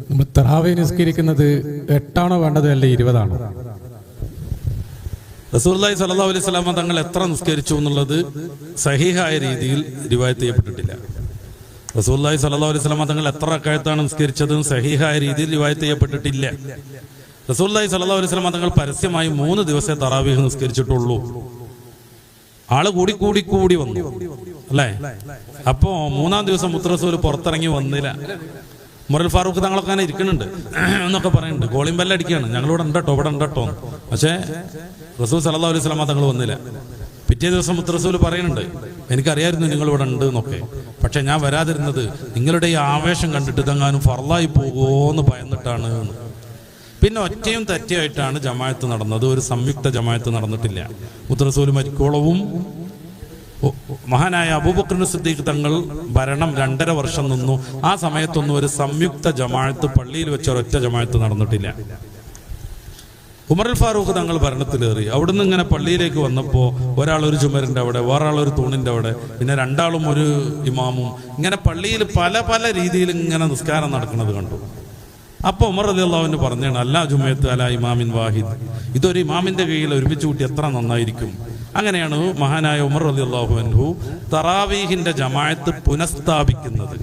നമ്മൾ തറാവീഹ് നിസ്കരിക്കുന്നത് 8 വേണ്ടത് അല്ല 20 റസൂലുള്ളാഹി സ്വല്ലല്ലാഹു അലൈഹി വസല്ലം തങ്ങൾ എത്ര നിസ്കരിച്ചു എന്നുള്ളത് സഹീഹായ രീതിയിൽ റിവായത്ത് ചെയ്യപ്പെട്ടിട്ടില്ല. റസൂലുള്ളാഹി സ്വല്ലല്ലാഹു അലൈഹി വസല്ലം തങ്ങൾ എത്ര റക്അത്താണ് നിസ്കരിച്ചത് സഹീഹായ രീതിയിൽ റിവായത്ത് ചെയ്യപ്പെട്ടിട്ടില്ല. റസൂലുള്ളാഹി സ്വല്ലല്ലാഹു അലൈഹി വസല്ലം തങ്ങൾ പരസ്യമായി 3 ദിവസത്തെ തറാവീഹ് നിസ്കരിച്ചിട്ടുള്ളൂ. ആള് കൂടി വന്നു അല്ലേ? അപ്പോ 3-ാം ദിവസം മുത്തറസൂൽ പുറത്തിറങ്ങി വന്നില്ല. മുറൽ ഫാറൂഖ് തങ്ങളൊക്കെ അങ്ങനെ ഇരിക്കുന്നുണ്ട് എന്നൊക്കെ പറയുന്നുണ്ട്. കോളിംഗ് ബെല്ല് അടിക്കുകയാണ്, ഞങ്ങളിവിടെ ഉണ്ടട്ടോ ഇവിടെ ഉണ്ടട്ടോ. പക്ഷേ റസൂൽ സല്ലല്ലാഹു അലൈഹി വസല്ലം തങ്ങൾ വന്നില്ല. പിറ്റേ ദിവസം മുത്തറസൂൽ പറയുന്നുണ്ട്, എനിക്കറിയായിരുന്നു നിങ്ങൾ ഇവിടെ ഉണ്ട് എന്നൊക്കെ, പക്ഷെ ഞാൻ വരാതിരുന്നത് നിങ്ങളുടെ ഈ ആവേശം കണ്ടിട്ട് ഇതെങ്ങാനും ഫർളായി പോകുമോന്ന് ഭയന്നിട്ടാണ്. പിന്നെ ഒറ്റയും തെറ്റയായിട്ടാണ് ജമാഅത്ത് നടന്നത്. ഒരു സംയുക്ത ജമാഅത്ത് നടന്നിട്ടില്ല. മുത്തറസൂൽ മരിക്കോളവും മഹാനായ അബൂബക്കർ സിദ്ദീഖ് തങ്ങൾ ഭരണം 2.5 വർഷം നിന്നു. ആ സമയത്തൊന്നും ഒരു സംയുക്ത ജമാഅത്ത് പള്ളിയിൽ വെച്ച ഒരൊറ്റ ജമാഅത്ത് നടന്നിട്ടില്ല. ഉമറുൽ ഫാറൂഖ് തങ്ങൾ ഭരണത്തിലേറി. അവിടുന്ന് ഇങ്ങനെ പള്ളിയിലേക്ക് വന്നപ്പോൾ ഒരാൾ ഒരു ചുമരിൻ്റെ അവിടെ, വേറൊരാൾ ഒരു തൂണിൻ്റെ അവിടെ, പിന്നെ 2 ആളും ഒരു ഇമാമും, ഇങ്ങനെ പള്ളിയിൽ പല രീതിയിൽ ഇങ്ങനെ നിസ്കാരം നടക്കുന്നത് കണ്ടു. അപ്പോൾ ഉമർ റളിയല്ലാഹു അൻഹു പറഞ്ഞാണ്, അല്ലാ ജുമഅത്ത് അലാ ഇമാമിൻ വാഹിദ്, ഇതൊരു ഇമാമിന്റെ കീഴിൽ ഒരുമിച്ച് കൂട്ടി എത്ര നന്നായിരിക്കും. അങ്ങനെയാണ് മഹാനായ ഉമർ റളിയല്ലാഹു അൻഹു തറാവീഹിന്റെ ജമാഅത്ത് പുനഃസ്ഥാപിക്കുന്നത്.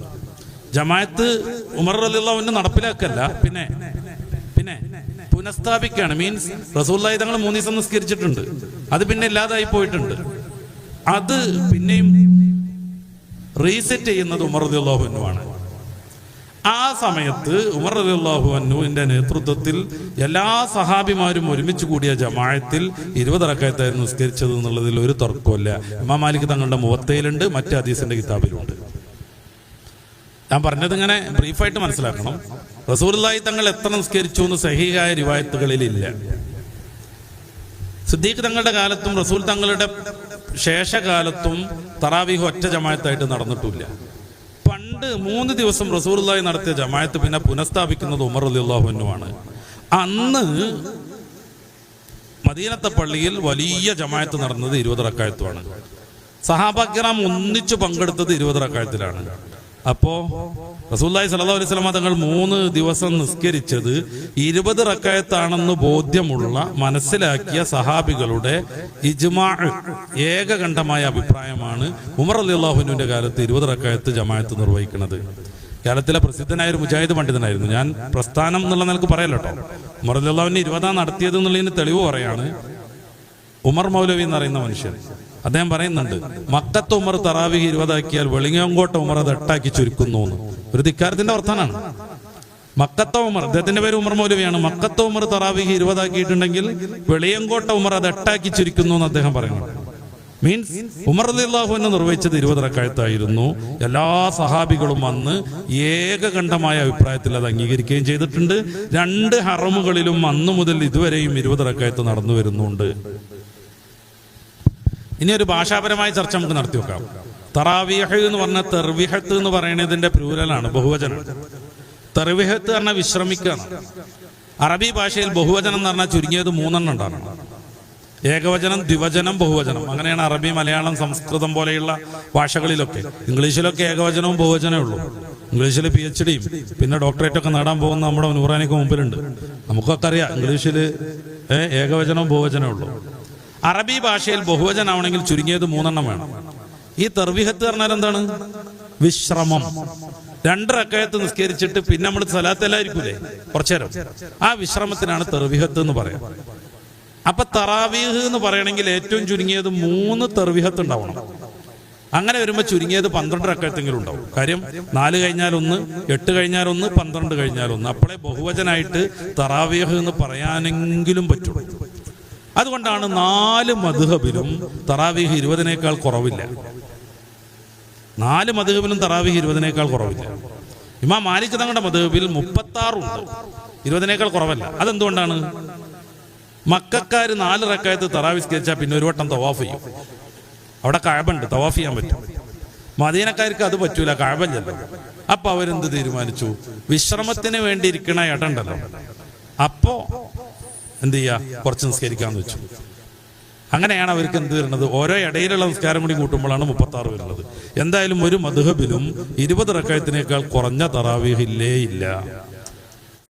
ജമാഅത്ത് ഉമർ റളിയല്ലാഹു അൻഹു നടപ്പിലാക്കല്ല, പിന്നെ പുനഃസ്ഥാപിക്കുകയാണ്. മീൻസ് റസൂലുള്ളാഹി തങ്ങൾ 3 ദിവസം നിസ്കരിച്ചിട്ടുണ്ട്, അത് പിന്നെ ഇല്ലാതായി പോയിട്ടുണ്ട്. അത് പിന്നെയും റീസെറ്റ് ചെയ്യുന്നത് ഉമർ റളിയല്ലാഹു അൻഹു ആണ്. ആ സമയത്ത് ഉമർ റളിയല്ലാഹു അൻഹുവിന്റെ നേതൃത്വത്തിൽ എല്ലാ സഹാബിമാരും ഒരുമിച്ച് കൂടിയ ജമാഅത്തിൽ 20 റക്അത്തായിരുന്നു നിസ്കരിച്ചത് എന്നുള്ളതിൽ ഒരു തർക്കമില്ല. ഇമാം മാലിക് തങ്ങളുടെ മുവത്തയിലുണ്ട്, മറ്റ് ഹദീസിന്റെ കിതാബിലുണ്ട്. ഞാൻ പറഞ്ഞത് ഇങ്ങനെ ബ്രീഫായിട്ട് മനസ്സിലാക്കണം. റസൂലുള്ളാഹി തങ്ങൾ എത്ര നിസ്കരിച്ചു എന്ന് സഹീഹായ റിവായത്തുകളിലില്ല. സിദ്ദീഖ് തങ്ങളുടെ കാലത്തും റസൂൽ തങ്ങളുടെ ശേഷകാലത്തും തറാവീഹ് ഒറ്റ ജമാഅത്തായിട്ട് നടന്നിട്ടില്ല. പണ്ട് 3 ദിവസം റസൂലുള്ളാഹി നടത്തിയ ജമാഅത്ത് പിന്നെ പുനഃസ്ഥാപിക്കുന്നത് ഉമർ റളിയല്ലാഹു അൻഹു ആണ്. അന്ന് മദീനത്തെ പള്ളിയിൽ വലിയ ജമാഅത്ത് നടന്നത് 20 റക്അത്തുമാണ്. സഹാബാക്കിറാം ഒന്നിച്ചു പങ്കെടുത്തത് 20 റക്അത്തിലാണ്. അപ്പോ റസൂലുള്ളാഹി സ്വല്ലല്ലാഹു അലൈഹി വസല്ലം തങ്ങൾ 3 ദിവസം നിസ്കരിച്ചത് 20 റക്അത്താണെന്ന് ബോധ്യമുള്ള മനസ്സിലാക്കിയ സഹാബികളുടെ ഇജ്മാഅ് ഏകകണ്ഠമായ അഭിപ്രായമാണ് ഉമർ റളിയല്ലാഹു അൻഹുവിന്റെ കാലത്ത് 20 റക്അത്ത് ജമാഅത്ത് നിർവഹിക്കുന്നത്. കേരളത്തിലെ പ്രസിദ്ധനായ ഒരു മുജാഹിദ് പണ്ഡിതനായിരുന്നു. ഞാൻ പ്രസ്ഥാനം എന്നുള്ള നിലക്ക് പറയല്ലോ കേട്ടോ. ഉമർ റളിയല്ലാഹു അൻഹു 20 നടത്തിയത് എന്നുള്ളതിന് തെളിവ് പറയാണ് ഉമർ മൗലവി എന്ന് പറയുന്ന മനുഷ്യൻ. അദ്ദേഹം പറയുന്നുണ്ട്, മക്കത്ത് ഉമർ തറാവീഹ് 20 ആക്കിയാൽ വെളിങ്ങോട്ട ഉമർ അത് 8 ആക്കി ചുരുക്കുന്നു എന്ന്. ഒരു ധിക്കാരത്തിന്റെ അർത്ഥമാണ്. മക്കത്ത ഉമർ, അദ്ദേഹത്തിന്റെ പേര് ഉമർ മൗലവിയാണ്. മക്കത്ത ഉമർ തറാവീഹ് 20 ആക്കിയിട്ടുണ്ടെങ്കിൽ വെളിയങ്കോട്ട ഉമർ അത് 8 ആക്കി ചുരുക്കുന്നു എന്ന് അദ്ദേഹം പറയുന്നു. മീൻസ് ഉമർ റളിയല്ലാഹു അൻഹു നിർവഹിച്ചത് 20 റക്അത്തായിരുന്നു. എല്ലാ സഹാബികളും അന്ന് ഏകകണ്ഠമായ അഭിപ്രായത്തിൽ അത് അംഗീകരിക്കുകയും ചെയ്തിട്ടുണ്ട്. 2 ഹറമുകളിലും അന്നു മുതൽ ഇതുവരെയും 20 റക്അത്ത് നടന്നു വരുന്നുണ്ട്. ഇനി ഒരു ഭാഷാപരമായ ചർച്ച നമുക്ക് നടത്തി വെക്കാം. തറാവീഹ് എന്ന് പറഞ്ഞ തർവിഹത്ത് എന്ന് പറയുന്നതിന്റെ പ്ലൂരലാണ്, ബഹുവചനം. തർവിഹത്ത് പറഞ്ഞാൽ വിശ്രമിക്കുകയാണ്. അറബി ഭാഷയിൽ ബഹുവചനം എന്ന് പറഞ്ഞാൽ ചുരുങ്ങിയത് 3 എണ്ണം ഉണ്ടാകണം. ഏകവചനം, ദ്വിവചനം, ബഹുവചനം. അങ്ങനെയാണ് അറബി, മലയാളം, സംസ്കൃതം പോലെയുള്ള ഭാഷകളിലൊക്കെ. ഇംഗ്ലീഷിലൊക്കെ ഏകവചനവും ബഹുവചനമേ ഉള്ളൂ. ഇംഗ്ലീഷിൽ PhDയും പിന്നെ ഡോക്ടറേറ്റ് ഒക്കെ നേടാൻ പോകുന്ന നമ്മുടെ നൂറാനിക്ക് മുമ്പിലുണ്ട്. നമുക്കൊക്കെ അറിയാം ഇംഗ്ലീഷിൽ ഏകവചനവും ബഹുവചനമേ ഉള്ളൂ. അറബി ഭാഷയിൽ ബഹുവചനാവണമെങ്കിൽ ചുരുങ്ങിയത് 3 എണ്ണം വേണം. ഈ തർവിഹത്ത് പറഞ്ഞാൽ എന്താണ്? വിശ്രമം. 2 റക്അത്ത് നിസ്കരിച്ചിട്ട് പിന്നെ നമ്മൾ സലാത്തെല്ലായിരിക്കൂലേ കുറച്ചേരം, ആ വിശ്രമത്തിനാണ് തർവിഹത്ത് എന്ന് പറയാം. അപ്പൊ തറാവീഹ് എന്ന് പറയണമെങ്കിൽ ഏറ്റവും ചുരുങ്ങിയത് 3 തർവിഹത്ത് ഉണ്ടാവണം. അങ്ങനെ വരുമ്പോൾ ചുരുങ്ങിയത് 12 റക്അത്തെങ്കിലും ഉണ്ടാവും. കാര്യം 4 കഴിഞ്ഞാൽ 1, 8 കഴിഞ്ഞാൽ 1, 12 കഴിഞ്ഞാൽ 1. അപ്പോഴേ ബഹുവചനായിട്ട് തറാവീഹ് എന്ന് പറയാനെങ്കിലും പറ്റും. അതുകൊണ്ടാണ് 4 മദ്ഹബിലും തറാവീഹ് 20-നേക്കാൾ കുറവില്ല. 4 മദ്ഹബിലും തറാവീഹ് 20-നേക്കാൾ കുറവില്ല. ഇമാം മാലിക് തങ്ങളുടെ മദ്ഹബിൽ 36 ഉണ്ട്, 20-നേക്കാൾ കുറവല്ല. അതെന്തുകൊണ്ടാണ്? മക്കക്കാർ 4 റക്അത്ത് തറാവീഹ് നിസ്കരിച്ചാൽ പിന്നെ ഒരു വട്ടം തവാഫ് ചെയ്യും. അവിടെ കഅബണ്ട്, തവാഫ് ചെയ്യാൻ പറ്റും. മദീനക്കാർക്ക് അത് പറ്റൂല, കഅബല്ലല്ലോ. അപ്പൊ അവരെന്ത് തീരുമാനിച്ചു? വിശ്രമത്തിന് വേണ്ടി ഇരിക്കണ ഇടണ്ടല്ലോ, അപ്പോ എന്ത് ചെയ്യാ, കുറച്ച് നിസ്കരിക്കാന്ന് വെച്ചു. അങ്ങനെയാണ് അവർക്ക് എന്ത് വരുന്നത്? ഓരോ ഇടയിലുള്ള നിസ്കാരം കൂടി കൂട്ടുമ്പോഴാണ് 36 വരുന്നത്. എന്തായാലും ഒരു മദ്ഹബിലും 20 റക്അത്തിനേക്കാൾ കുറഞ്ഞ തറാവീഹ് ഇല്ലേ ഇല്ല.